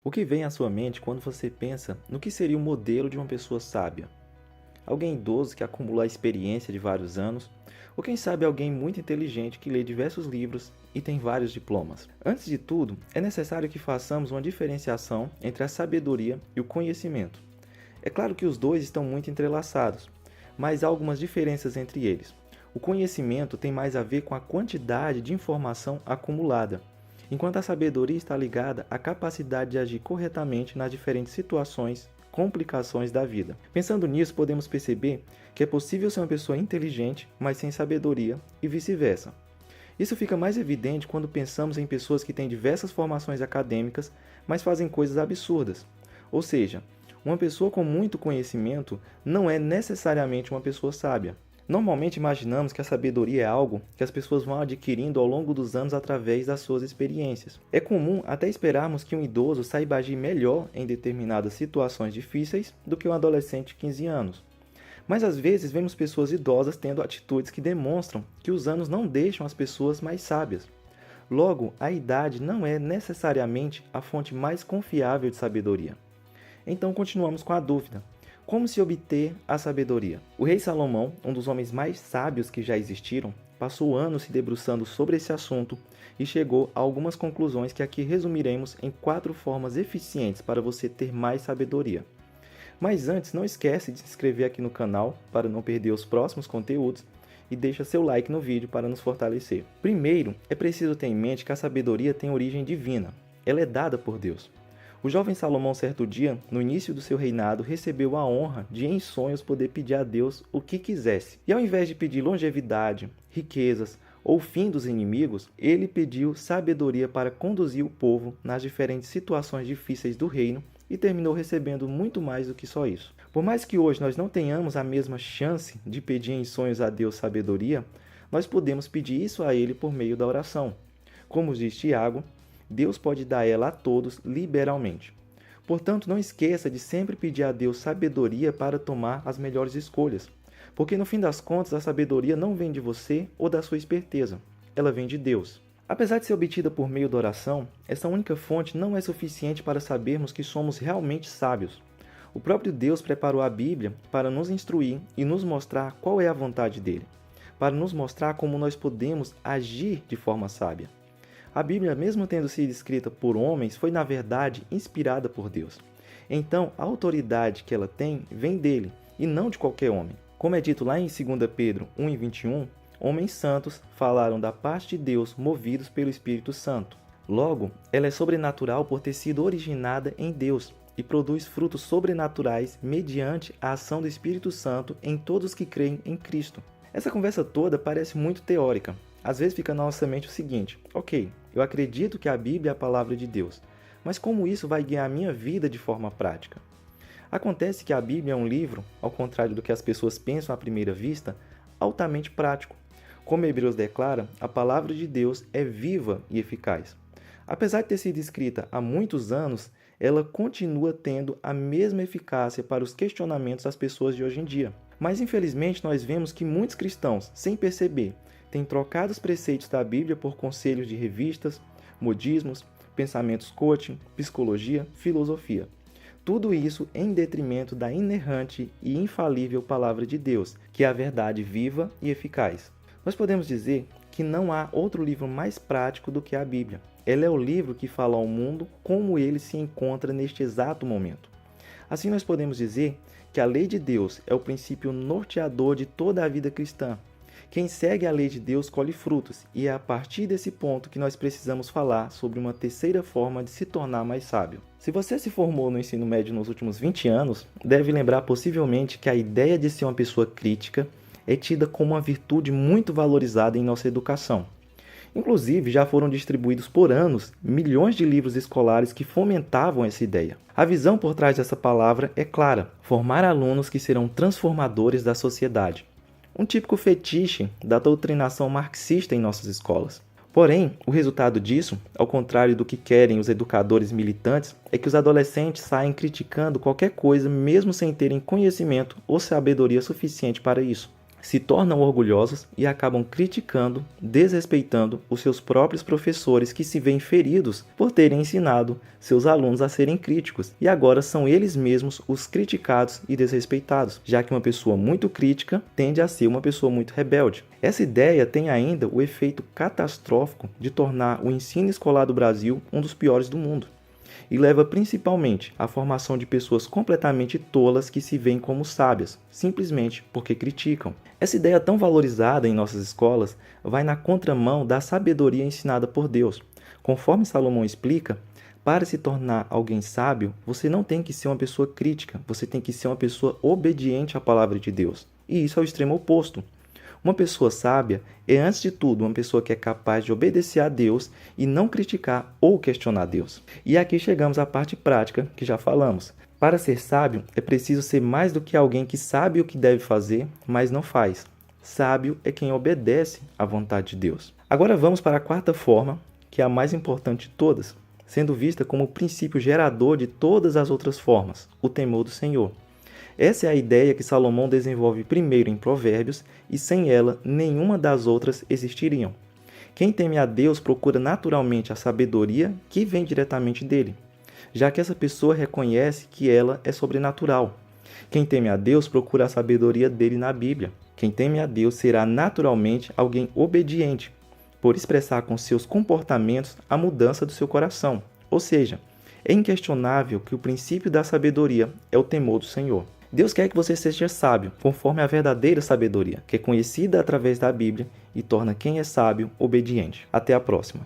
O que vem à sua mente quando você pensa no que seria o modelo de uma pessoa sábia? Alguém idoso que acumula a experiência de vários anos, ou quem sabe alguém muito inteligente que lê diversos livros e tem vários diplomas. Antes de tudo, é necessário que façamos uma diferenciação entre a sabedoria e o conhecimento. É claro que os dois estão muito entrelaçados, mas há algumas diferenças entre eles. O conhecimento tem mais a ver com a quantidade de informação acumulada, enquanto a sabedoria está ligada à capacidade de agir corretamente nas diferentes situações, complicações da vida. Pensando nisso, podemos perceber que é possível ser uma pessoa inteligente, mas sem sabedoria, e vice-versa. Isso fica mais evidente quando pensamos em pessoas que têm diversas formações acadêmicas, mas fazem coisas absurdas. Ou seja, uma pessoa com muito conhecimento não é necessariamente uma pessoa sábia. Normalmente imaginamos que a sabedoria é algo que as pessoas vão adquirindo ao longo dos anos através das suas experiências. É comum até esperarmos que um idoso saiba agir melhor em determinadas situações difíceis do que um adolescente de 15 anos. Mas às vezes vemos pessoas idosas tendo atitudes que demonstram que os anos não deixam as pessoas mais sábias. Logo, a idade não é necessariamente a fonte mais confiável de sabedoria. Então continuamos com a dúvida. Como se obter a sabedoria? O rei Salomão, um dos homens mais sábios que já existiram, passou anos se debruçando sobre esse assunto e chegou a algumas conclusões que aqui resumiremos em 4 formas eficientes para você ter mais sabedoria. Mas antes, não esquece de se inscrever aqui no canal para não perder os próximos conteúdos e deixa seu like no vídeo para nos fortalecer. Primeiro, é preciso ter em mente que a sabedoria tem origem divina. Ela é dada por Deus. O jovem Salomão, certo dia, no início do seu reinado, recebeu a honra de em sonhos poder pedir a Deus o que quisesse. E ao invés de pedir longevidade, riquezas ou fim dos inimigos, ele pediu sabedoria para conduzir o povo nas diferentes situações difíceis do reino e terminou recebendo muito mais do que só isso. Por mais que hoje nós não tenhamos a mesma chance de pedir em sonhos a Deus sabedoria, nós podemos pedir isso a Ele por meio da oração. Como diz Tiago, Deus pode dar ela a todos liberalmente. Portanto, não esqueça de sempre pedir a Deus sabedoria para tomar as melhores escolhas, porque no fim das contas a sabedoria não vem de você ou da sua esperteza, ela vem de Deus. Apesar de ser obtida por meio da oração, essa única fonte não é suficiente para sabermos que somos realmente sábios. O próprio Deus preparou a Bíblia para nos instruir e nos mostrar qual é a vontade dele, para nos mostrar como nós podemos agir de forma sábia. A Bíblia, mesmo tendo sido escrita por homens, foi na verdade inspirada por Deus. Então, a autoridade que ela tem vem dele, e não de qualquer homem. Como é dito lá em 2 Pedro 1:21, homens santos falaram da parte de Deus movidos pelo Espírito Santo. Logo, ela é sobrenatural por ter sido originada em Deus e produz frutos sobrenaturais mediante a ação do Espírito Santo em todos que creem em Cristo. Essa conversa toda parece muito teórica. Às vezes fica na nossa mente o seguinte: ok, eu acredito que a Bíblia é a palavra de Deus, mas como isso vai guiar a minha vida de forma prática? Acontece que a Bíblia é um livro, ao contrário do que as pessoas pensam à primeira vista, altamente prático. Como Hebreus declara, a palavra de Deus é viva e eficaz. Apesar de ter sido escrita há muitos anos, ela continua tendo a mesma eficácia para os questionamentos das pessoas de hoje em dia. Mas infelizmente nós vemos que muitos cristãos, sem perceber, têm trocado os preceitos da Bíblia por conselhos de revistas, modismos, pensamentos coaching, psicologia, filosofia. Tudo isso em detrimento da inerrante e infalível palavra de Deus, que é a verdade viva e eficaz. Nós podemos dizer que não há outro livro mais prático do que a Bíblia. Ela é o livro que fala ao mundo como ele se encontra neste exato momento. Assim nós podemos dizer que a lei de Deus é o princípio norteador de toda a vida cristã. Quem segue a lei de Deus colhe frutos, e é a partir desse ponto que nós precisamos falar sobre uma terceira forma de se tornar mais sábio. Se você se formou no ensino médio nos últimos 20 anos, deve lembrar possivelmente que a ideia de ser uma pessoa crítica é tida como uma virtude muito valorizada em nossa educação. Inclusive, já foram distribuídos por anos milhões de livros escolares que fomentavam essa ideia. A visão por trás dessa palavra é clara: formar alunos que serão transformadores da sociedade. Um típico fetiche da doutrinação marxista em nossas escolas. Porém, o resultado disso, ao contrário do que querem os educadores militantes, é que os adolescentes saem criticando qualquer coisa mesmo sem terem conhecimento ou sabedoria suficiente para isso. se tornam orgulhosos e acabam criticando, desrespeitando os seus próprios professores que se veem feridos por terem ensinado seus alunos a serem críticos e agora são eles mesmos os criticados e desrespeitados, já que uma pessoa muito crítica tende a ser uma pessoa muito rebelde. Essa ideia tem ainda o efeito catastrófico de tornar o ensino escolar do Brasil um dos piores do mundo. E leva principalmente à formação de pessoas completamente tolas que se veem como sábias, simplesmente porque criticam. Essa ideia tão valorizada em nossas escolas vai na contramão da sabedoria ensinada por Deus. Conforme Salomão explica, para se tornar alguém sábio, você não tem que ser uma pessoa crítica, você tem que ser uma pessoa obediente à palavra de Deus. E isso é o extremo oposto. Uma pessoa sábia é, antes de tudo, uma pessoa que é capaz de obedecer a Deus e não criticar ou questionar Deus. E aqui chegamos à parte prática que já falamos. Para ser sábio, é preciso ser mais do que alguém que sabe o que deve fazer, mas não faz. Sábio é quem obedece à vontade de Deus. Agora vamos para a quarta forma, que é a mais importante de todas, sendo vista como o princípio gerador de todas as outras formas, o temor do Senhor. Essa é a ideia que Salomão desenvolve primeiro em Provérbios e sem ela nenhuma das outras existiriam. Quem teme a Deus procura naturalmente a sabedoria que vem diretamente dele, já que essa pessoa reconhece que ela é sobrenatural. Quem teme a Deus procura a sabedoria dele na Bíblia. Quem teme a Deus será naturalmente alguém obediente, por expressar com seus comportamentos a mudança do seu coração. Ou seja, é inquestionável que o princípio da sabedoria é o temor do Senhor. Deus quer que você seja sábio, conforme a verdadeira sabedoria, que é conhecida através da Bíblia e torna quem é sábio obediente. Até a próxima.